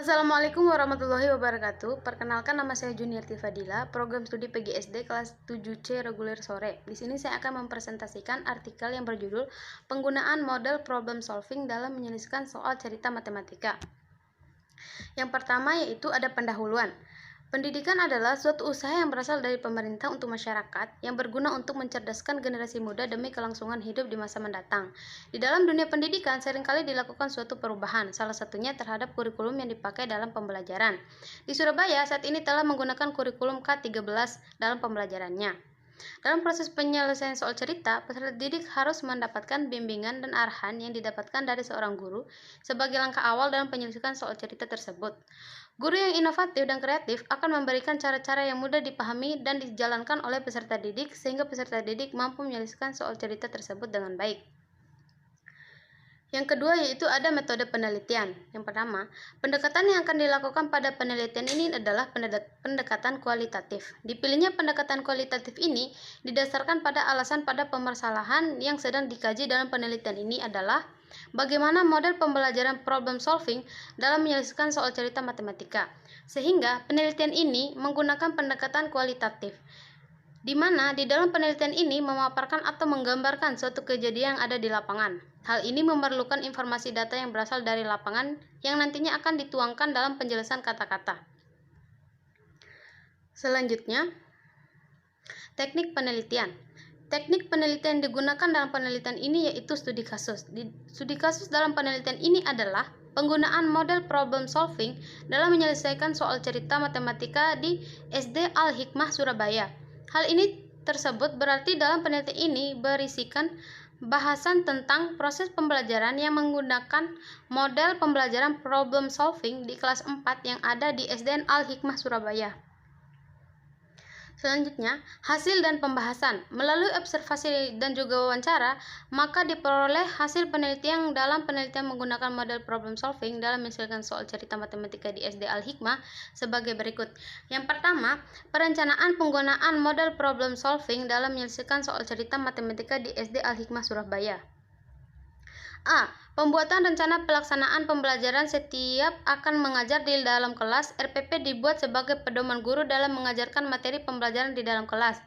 Assalamualaikum warahmatullahi wabarakatuh. Perkenalkan, nama saya Juniarti Fadila, program studi PGSD kelas 7C reguler sore. Di sini saya akan mempresentasikan artikel yang berjudul Penggunaan Model Problem Solving dalam menyelesaikan soal cerita matematika. Yang pertama yaitu ada pendahuluan. Pendidikan adalah suatu usaha yang berasal dari pemerintah untuk masyarakat yang berguna untuk mencerdaskan generasi muda demi kelangsungan hidup di masa mendatang. Di dalam dunia pendidikan seringkali dilakukan suatu perubahan, salah satunya terhadap kurikulum yang dipakai dalam pembelajaran. Di Surabaya saat ini telah menggunakan kurikulum K13 dalam pembelajarannya. Dalam proses penyelesaian soal cerita, peserta didik harus mendapatkan bimbingan dan arahan yang didapatkan dari seorang guru sebagai langkah awal dalam penyelesaian soal cerita tersebut. Guru yang inovatif dan kreatif akan memberikan cara-cara yang mudah dipahami dan dijalankan oleh peserta didik sehingga peserta didik mampu menyelesaikan soal cerita tersebut dengan baik. Yang kedua yaitu ada metode penelitian. Yang pertama, pendekatan yang akan dilakukan pada penelitian ini adalah pendekatan kualitatif. Dipilihnya pendekatan kualitatif ini didasarkan pada alasan pada permasalahan yang sedang dikaji dalam penelitian ini adalah bagaimana model pembelajaran problem solving dalam menyelesaikan soal cerita matematika. Sehingga penelitian ini menggunakan pendekatan kualitatif, di mana di dalam penelitian ini memaparkan atau menggambarkan suatu kejadian yang ada di lapangan. Hal ini memerlukan informasi data yang berasal dari lapangan yang nantinya akan dituangkan dalam penjelasan kata-kata. Selanjutnya, teknik penelitian. Teknik penelitian yang digunakan dalam penelitian ini yaitu studi kasus. Studi kasus dalam penelitian ini adalah penggunaan model problem solving dalam menyelesaikan soal cerita matematika di SD Al-Hikmah Surabaya. Hal ini tersebut berarti dalam penelitian ini berisikan bahasan tentang proses pembelajaran yang menggunakan model pembelajaran problem solving di kelas 4 yang ada di SDN Al-Hikmah Surabaya. Selanjutnya, hasil dan pembahasan. Melalui observasi dan juga wawancara, maka diperoleh hasil penelitian dalam penelitian menggunakan model problem solving dalam menyelesaikan soal cerita matematika di SD Al-Hikmah sebagai berikut. Yang pertama, perencanaan penggunaan model problem solving dalam menyelesaikan soal cerita matematika di SD Al-Hikmah Surabaya. A. Pembuatan rencana pelaksanaan pembelajaran setiap akan mengajar di dalam kelas. RPP dibuat sebagai pedoman guru dalam mengajarkan materi pembelajaran di dalam kelas.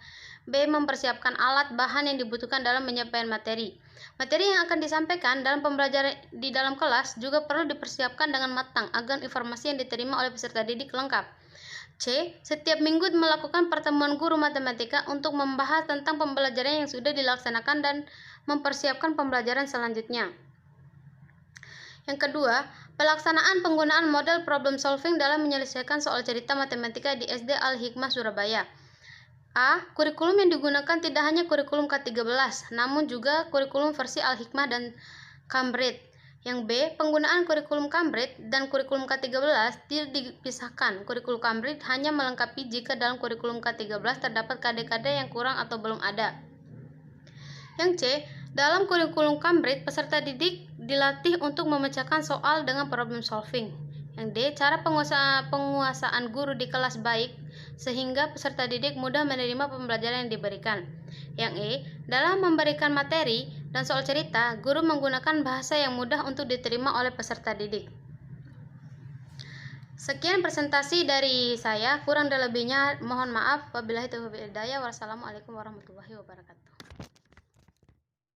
B. Mempersiapkan alat bahan yang dibutuhkan dalam menyampaikan materi. Materi yang akan disampaikan dalam pembelajaran di dalam kelas juga perlu dipersiapkan dengan matang agar informasi yang diterima oleh peserta didik lengkap. C. Setiap minggu melakukan pertemuan guru matematika untuk membahas tentang pembelajaran yang sudah dilaksanakan dan mempersiapkan pembelajaran selanjutnya. Yang kedua, pelaksanaan penggunaan model problem solving dalam menyelesaikan soal cerita matematika di SD Al-Hikmah Surabaya. A. Kurikulum yang digunakan tidak hanya kurikulum K13, namun juga kurikulum versi Al-Hikmah dan Cambridge. Yang B. Penggunaan kurikulum Cambridge dan kurikulum K13 tidak dipisahkan. Kurikulum Cambridge hanya melengkapi jika dalam kurikulum K13 terdapat kade-kade yang kurang atau belum ada. Yang C. Dalam kurikulum Cambridge, peserta didik dilatih untuk memecahkan soal dengan problem solving. Yang D. Cara penguasaan guru di kelas baik sehingga peserta didik mudah menerima pembelajaran yang diberikan. Yang E. Dalam memberikan materi dan soal cerita, guru menggunakan bahasa yang mudah untuk diterima oleh peserta didik. Sekian presentasi dari saya, kurang dan lebihnya mohon maaf. Wabillahi taufiq wal hidayah. Wassalamualaikum warahmatullahi wabarakatuh.